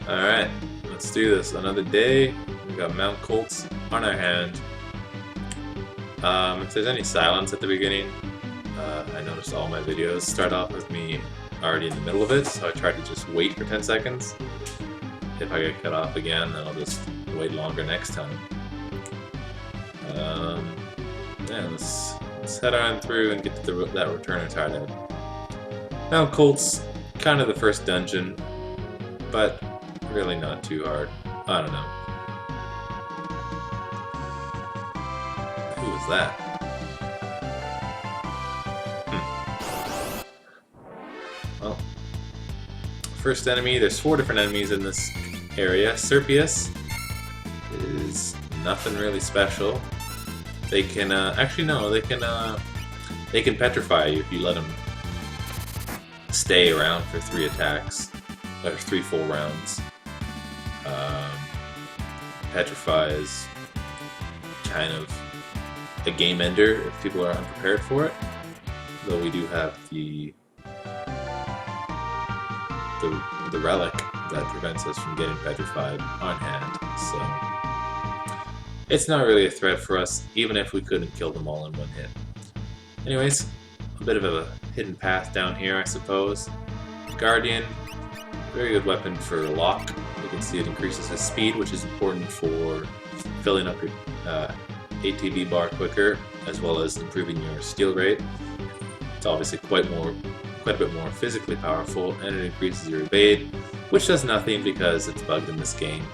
Alright, let's do this. Another day. We got Mount Colts on our hand. If there's any silence at the beginning, I noticed all my videos start off with me already in the middle of it, so I tried to just wait for 10 seconds. If I get cut off again, then I'll just wait longer next time. Yeah, let's head on through and get to that returner title. Mount Colts, kind of the first dungeon, but really not too hard. I don't know. Who was that? Well, first enemy, there's 4 different enemies in this area. Serpius is nothing really special. They can, actually no, they can petrify you if you let them stay around for 3 attacks, or 3 full rounds. Petrify is kind of a game ender if people are unprepared for it. Though we do have the relic that prevents us from getting petrified on hand, so it's not really a threat for us, even if we couldn't kill them all in one hit. Anyways, a bit of a hidden path down here, I suppose. Guardian, very good weapon for Locke. You can see it increases his speed, which is important for filling up your ATB bar quicker, as well as improving your steal rate. It's obviously quite a bit more physically powerful, and it increases your evade, which does nothing because it's bugged in this game,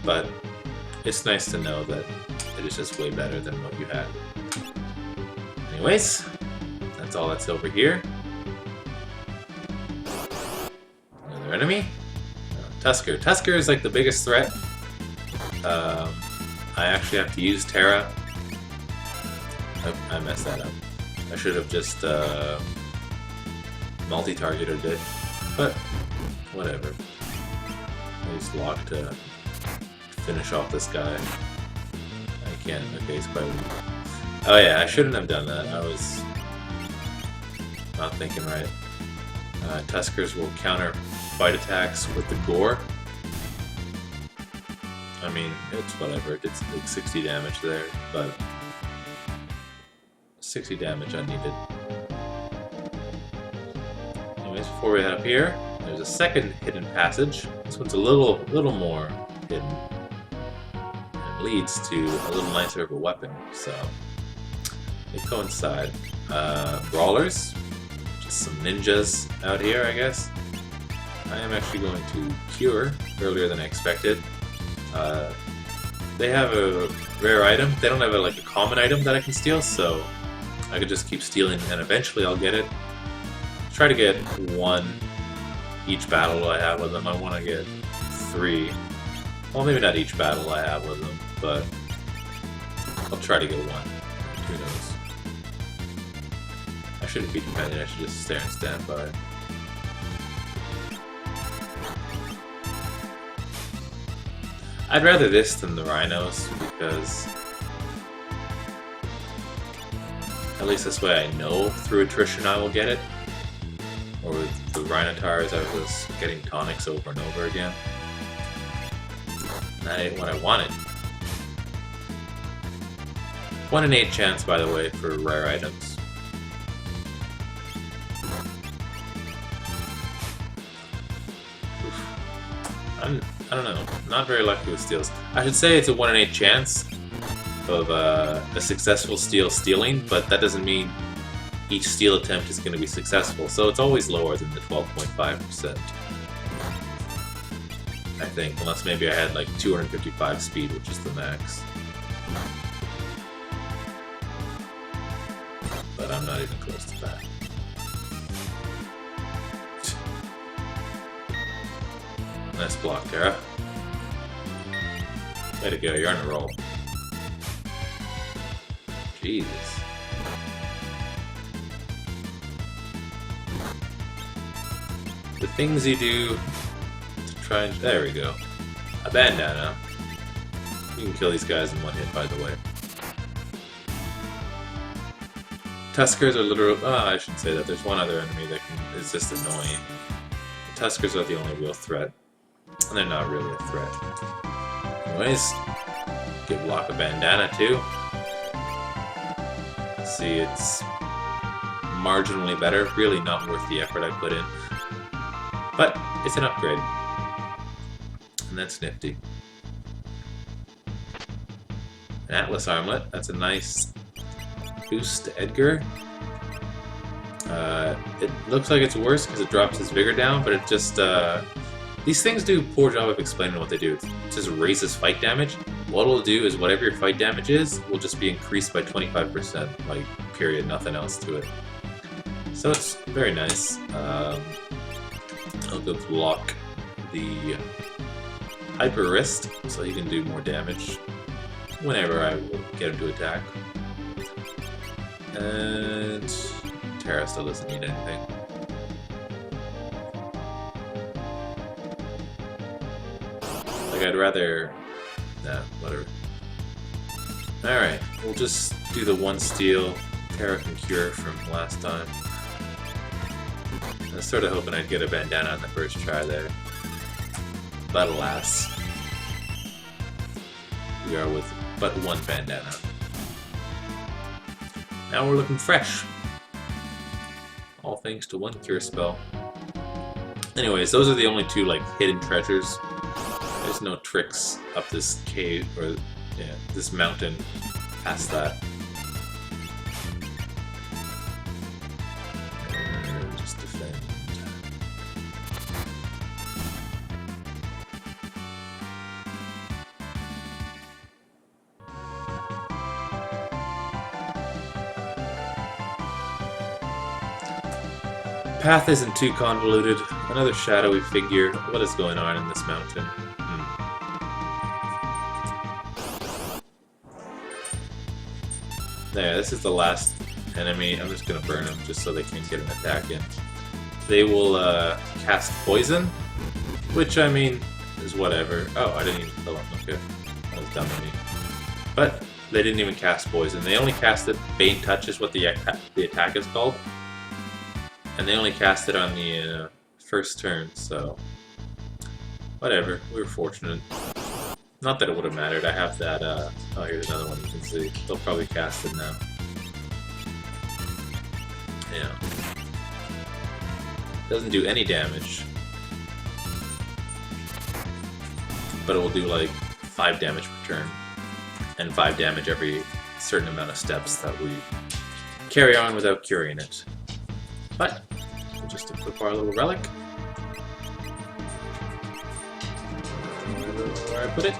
but it's nice to know that it is just way better than what you had. Anyways, that's all that's over here. Another enemy. Tusker. Tusker is like the biggest threat. I actually have to use Terra. I messed that up. I should have just multi-targeted it, but whatever. I used Locke to finish off this guy. I can't. Okay, he's quite weak. Oh yeah, I shouldn't have done that. I was not thinking right. Tuskers will counter fight attacks with the gore. I mean, it's whatever. It's like 60 damage there, but 60 damage unneeded. Anyways, before we head up here, there's a second hidden passage. This one's a little more hidden. It leads to a little nicer of a weapon, so they coincide. Brawlers, just some ninjas out here, I guess. I am actually going to cure earlier than I expected. They have a rare item. They don't have a common item that I can steal, so I could just keep stealing, and eventually I'll get it. Try to get 1 each battle I have with them. I want to get 3. Well, maybe not each battle I have with them, but I'll try to get 1. Who knows? I shouldn't be dependent. I should just stare and stand by. I'd rather this than the rhinos, because at least this way I know through attrition I will get it. Or with the Rhinotars I was getting tonics over and over again. And that ain't what I wanted. 1 in 8 chance, by the way, for rare items. I don't know, not very lucky with steals. I should say it's a 1 in 8 chance of a successful stealing, but that doesn't mean each steal attempt is going to be successful, so it's always lower than the 12.5%. I think, unless maybe I had like 255 speed, which is the max. But I'm not even close to that. Nice block, Terra. Way to go, you're on a roll. Jesus. The things you do to try and... There we go. A bandana. You can kill these guys in 1 hit, by the way. Tuskers are literal. I shouldn't say that. There's one other enemy that is just annoying. The Tuskers are the only real threat. and they're not really a threat. Anyways, give Locke a bandana too. See, it's marginally better. Really not worth the effort I put in. But it's an upgrade. And that's nifty. An Atlas armlet. That's a nice boost to Edgar. It looks like it's worse because it drops his vigor down, but it just... these things do a poor job of explaining what they do. It just raises fight damage. What it'll do is whatever your fight damage is will just be increased by 25%, like, period, nothing else to it. So it's very nice. I'll go block the Hyper Wrist so he can do more damage whenever I will get him to attack. And Terra still doesn't need anything. Like, I'd rather... Nah, whatever. Alright, we'll just do the one steal Terra can cure from last time. I was sort of hoping I'd get a bandana on the first try there. But alas, we are with but one bandana. Now we're looking fresh. All thanks to one cure spell. Anyways, those are the only two like hidden treasures. There's no tricks up this cave or this mountain past that. And just defend. Path isn't too convoluted. Another shadowy figure. What is going on in this mountain? There, this is the last enemy. I'm just gonna burn them just so they can't get an attack in. They will cast poison, which I mean is whatever. Oh, I didn't even kill them. Okay, that was dumb of me. But they didn't even cast poison. They only casted Bane Touch, is what the attack is called. And they only cast it on the first turn, so whatever. We were fortunate. Not that it would have mattered. I have that. Oh, here's another one you can see. They'll probably cast it now. Yeah. Doesn't do any damage, but it will do like 5 damage per turn, and 5 damage every certain amount of steps that we carry on without curing it. But we'll just equip our little relic. Where I put it.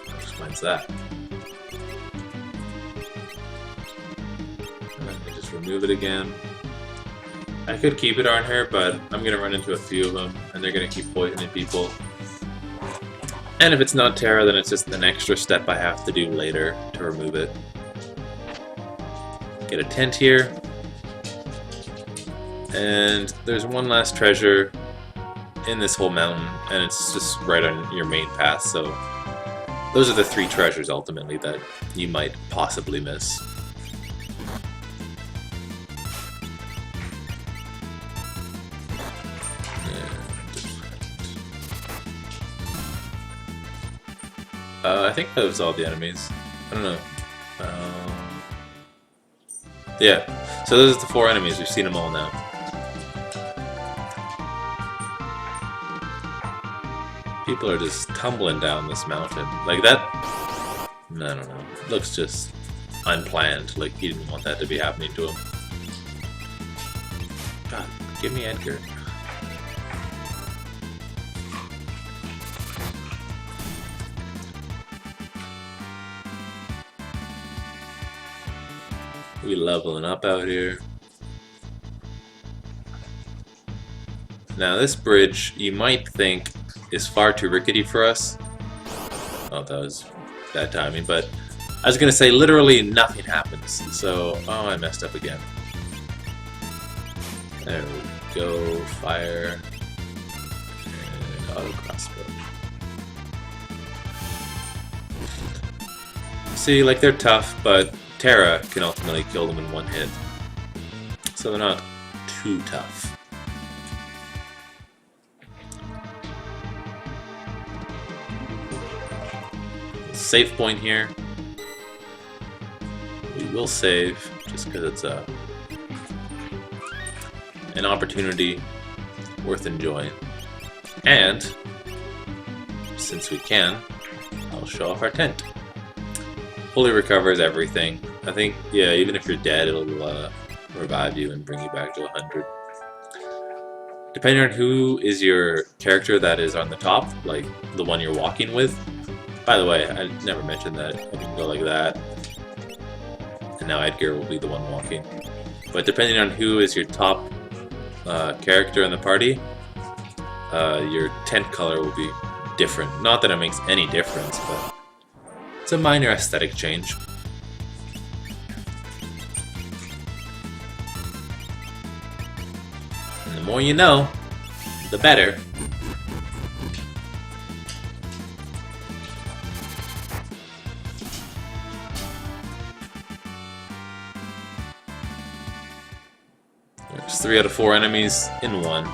That explains that. And then we just remove it again. I could keep it on her, but I'm gonna run into a few of them, and they're gonna keep poisoning people. And if it's not Terra, then it's just an extra step I have to do later to remove it. Get a tent here. And there's one last treasure in this whole mountain, and it's just right on your main path, so those are the 3 treasures ultimately that you might possibly miss. I think that was all the enemies. I don't know. Yeah, so those are the 4 enemies. We've seen them all now. People are just tumbling down this mountain. Like that... I don't know. It looks just unplanned. Like he didn't want that to be happening to him. God, give me Edgar. We leveling up out here. Now this bridge, you might think, is far too rickety for us. Oh, that was bad timing, but I was gonna say literally nothing happens. So, oh, I messed up again. There we go, fire, and auto crossbow. See, like, they're tough, but Terra can ultimately kill them in one hit. So they're not too tough. Save point here. We will save, just because it's an opportunity worth enjoying. And, since we can, I'll show off our tent. Fully recovers everything. I think, yeah, even if you're dead, it'll revive you and bring you back to 100. Depending on who is your character that is on the top, like the one you're walking with. By the way, I never mentioned that. I can go like that. And now Edgar will be the one walking. But depending on who is your top character in the party, your tent color will be different. Not that it makes any difference, but it's a minor aesthetic change. And the more you know, the better. There's 3 out of 4 enemies in one.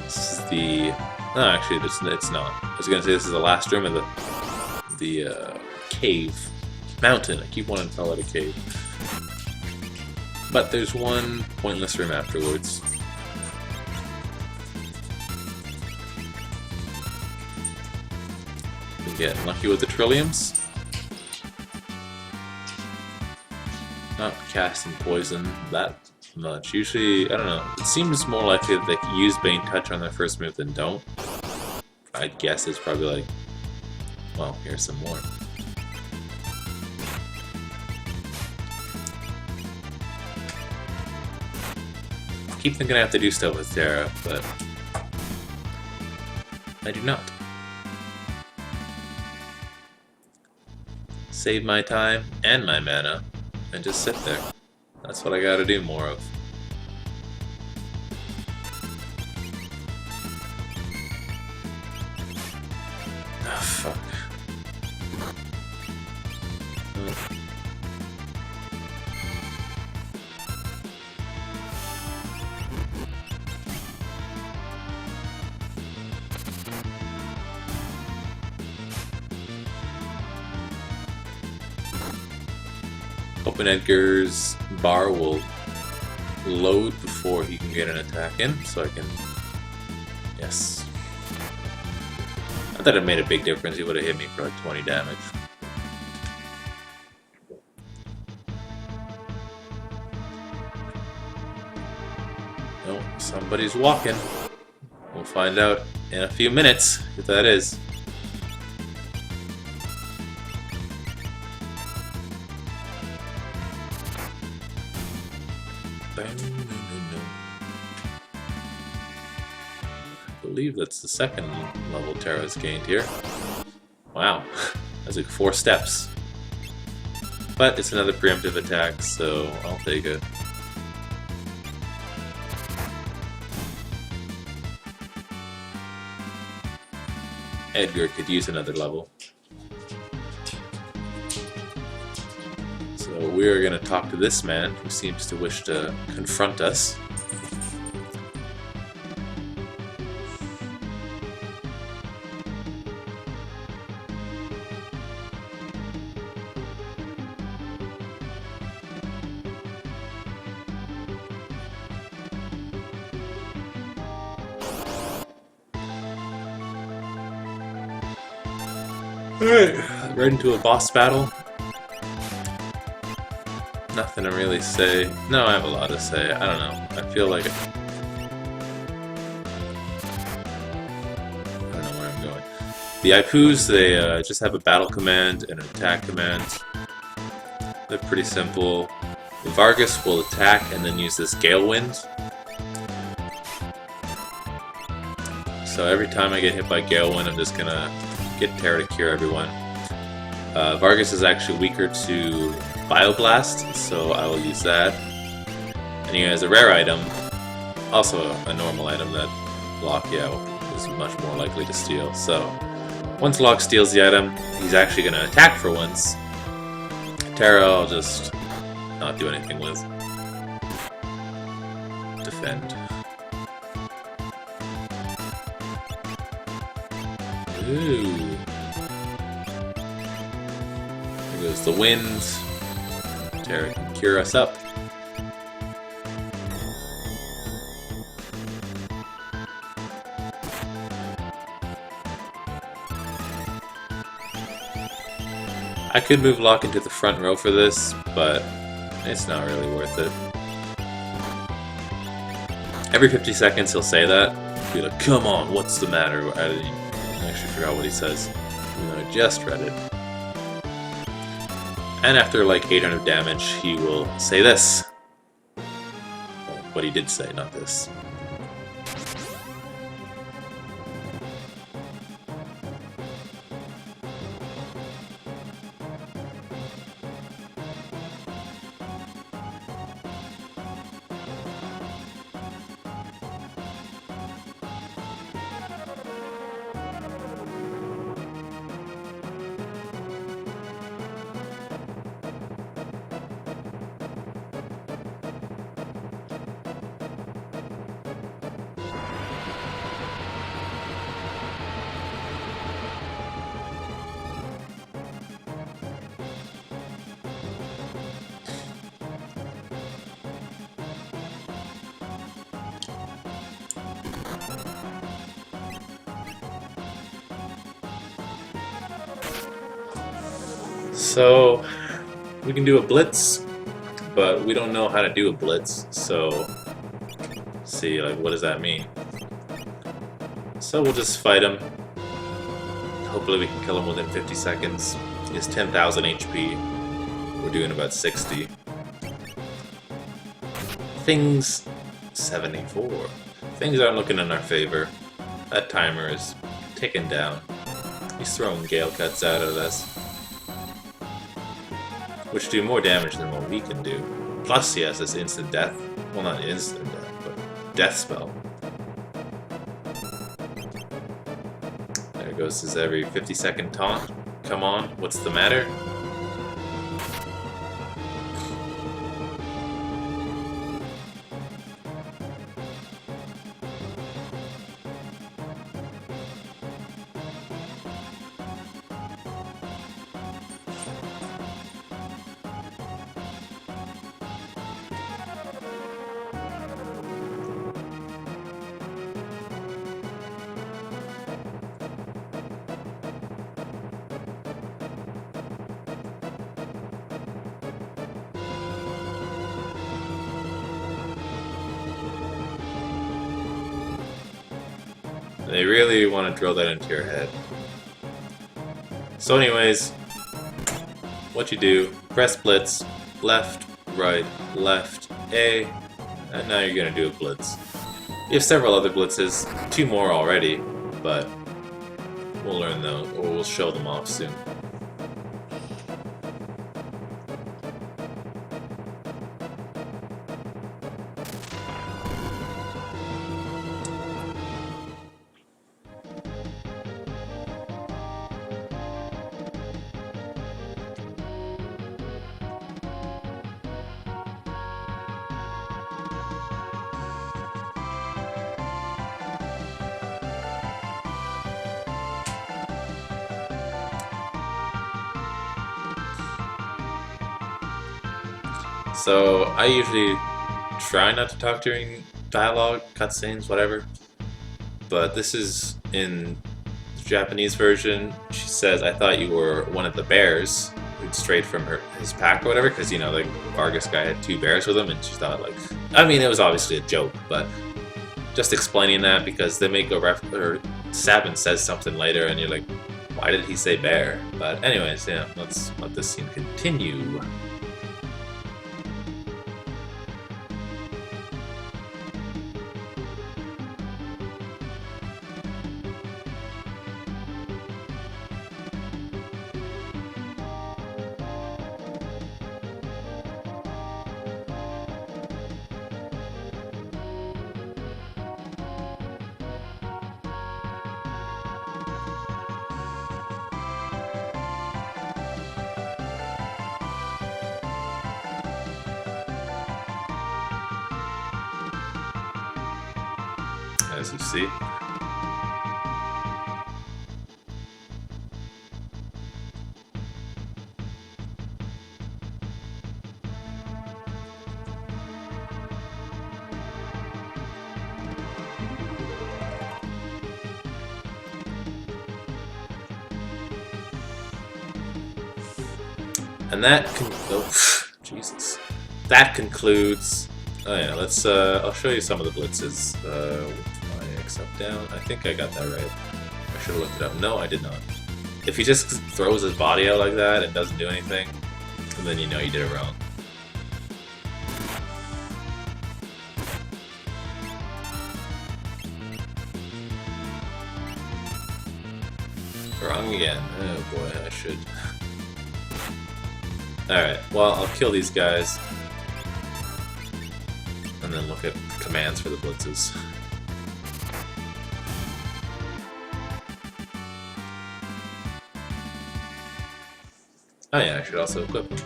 This is the... No, actually, it's not. I was gonna say this is the last room of the cave. Mountain. I keep wanting to call it a cave. But there's one pointless room afterwards. We get lucky with the trilliums. Not casting poison that much. Usually, I don't know. It seems more likely that they can use Bane Touch on their first move than don't. I'd guess it's probably like, well, here's some more. I keep thinking I have to do stuff with Terra, but I do not. Save my time and my mana and just sit there. That's what I gotta do more of. Oh, fuck. Oh. Hoping Edgar's bar will load before he can get an attack in, so I can... Yes. I thought it made a big difference. He would have hit me for like 20 damage. Oh, somebody's walking. We'll find out in a few minutes if that is. I believe that's the second level Terra's gained here. Wow, that's like 4 steps. But it's another preemptive attack, so I'll take it. Edgar could use another level. So we're going to talk to this man who seems to wish to confront us. Alright, right into a boss battle. Nothing to really say. No, I have a lot to say. I don't know. I feel like... I don't know where I'm going. The Ipus, they just have a battle command and an attack command. They're pretty simple. The Vargas will attack and then use this Gale Wind. So every time I get hit by Gale Wind, I'm just gonna get Terra to cure everyone. Vargas is actually weaker to Bioblast, so I will use that. And he has a rare item, also a normal item that Lockyaw is much more likely to steal. So Once Locke steals the item, he's actually going to attack for once. Terra, I'll just not do anything with. Defend. Ooh. There goes the wind. Terra can cure us up. I could move Locke into the front row for this, but it's not really worth it. Every 50 seconds he'll say that. Be like, come on, what's the matter? I didn't actually forgot what he says, even though I just read it. And after like 800 damage, he will say this. Well, what he did say, not this. So, we can do a blitz, but we don't know how to do a blitz, so let's see, like, what does that mean? So we'll just fight him. Hopefully we can kill him within 50 seconds. He has 10,000 HP. We're doing about 60. Things... 74. Things aren't looking in our favor. That timer is ticking down. He's throwing Gale Cuts out at us, which do more damage than what we can do. Plus he has this instant death. Well, not instant death, but death spell. There goes his every 50-second taunt. Come on, what's the matter? They really want to drill that into your head. So anyways, what you do, press blitz, left, right, left, A, and now you're going to do a blitz. You have several other blitzes, 2 more already, but we'll learn those, or we'll show them off soon. So I usually try not to talk during dialogue, cutscenes, whatever. But this is in the Japanese version. She says, "I thought you were one of the bears who'd strayed from his pack or whatever," because you know the Vargas guy had 2 bears with him, and she thought like, I mean, it was obviously a joke, but just explaining that because they make a or Sabin says something later, and you're like, why did he say bear? But anyways, yeah, let's let this scene continue. as you see. And that Jesus. That concludes. Oh yeah, let's. I'll show you some of the blitzes. With my X up down. I think I got that right. I should have looked it up. No, I did not. If he just throws his body out like that and doesn't do anything, then you know you did it wrong. Wrong again. Oh boy, I should. Alright, well, I'll kill these guys. And then look at commands for the blitzes. Oh yeah, I should also equip them.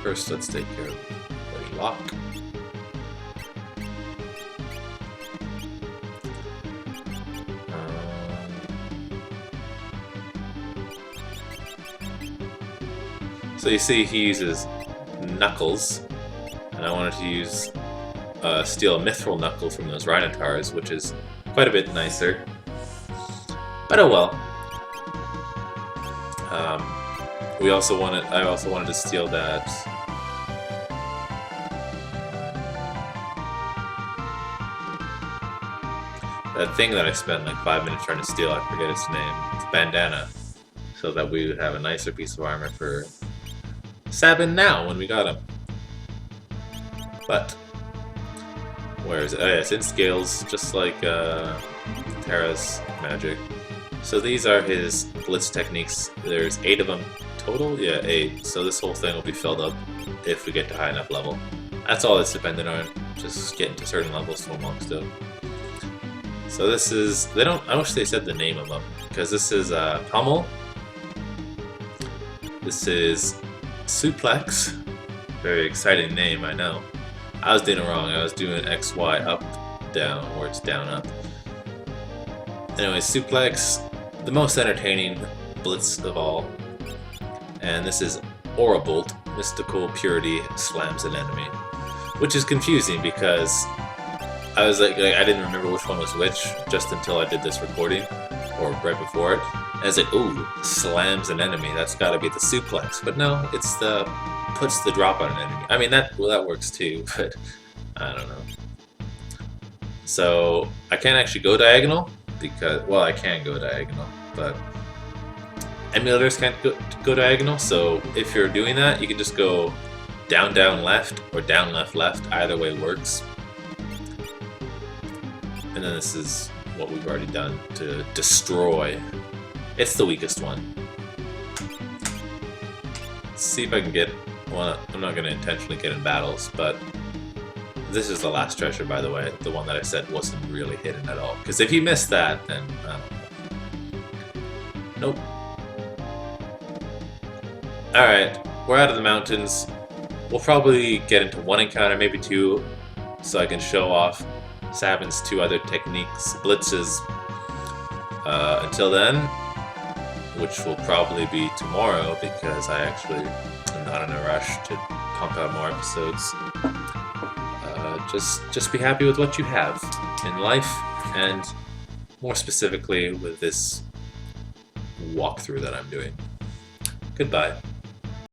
First, let's take care of there's lock. So you see he uses Knuckles, and I wanted to use steal a Mithril Knuckle from those Rhinotars, which is quite a bit nicer. But oh well. I also wanted to steal that thing that I spent like 5 minutes trying to steal. I forget its name. It's Bandana, so that we would have a nicer piece of armor for Sabin now when we got him. But where is it? Oh yeah, it's in scales, just like Terra's magic. So these are his blitz techniques. There's 8 of them total? Yeah, 8. So this whole thing will be filled up if we get to high enough level. That's all it's dependent on, just getting to certain levels to unlock stuff. So this is, I wish they said the name of them, because this is Pummel. This is Suplex. Very exciting name, I know. I was doing it wrong. I was doing X, Y, up, down, or it's down, up. Anyway, Suplex, the most entertaining blitz of all. And this is Aura Bolt, Mystical Purity slams an enemy. Which is confusing because I was like I didn't remember which one was which just until I did this recording, or right before it. And I was like, ooh, slams an enemy, that's gotta be the Suplex. But no, it's the puts the drop on an enemy. I mean, that works too, but I don't know. So I can't actually go diagonal because, well, I can go diagonal, but emulators can't go diagonal. So if you're doing that, you can just go down, down, left, or down, left, left. Either way works. And then this is what we've already done to destroy. It's the weakest one. Let's see if I can get. Well, I'm not going to intentionally get in battles, but this is the last treasure, by the way, the one that I said wasn't really hidden at all. Because if you missed that, then nope. Alright, we're out of the mountains. We'll probably get into one encounter, maybe 2, so I can show off Sabin's 2 other techniques, blitzes. Until then, which will probably be tomorrow, because I actually am not in a rush to pump out more episodes. Just be happy with what you have in life, and more specifically with this walkthrough that I'm doing. Goodbye.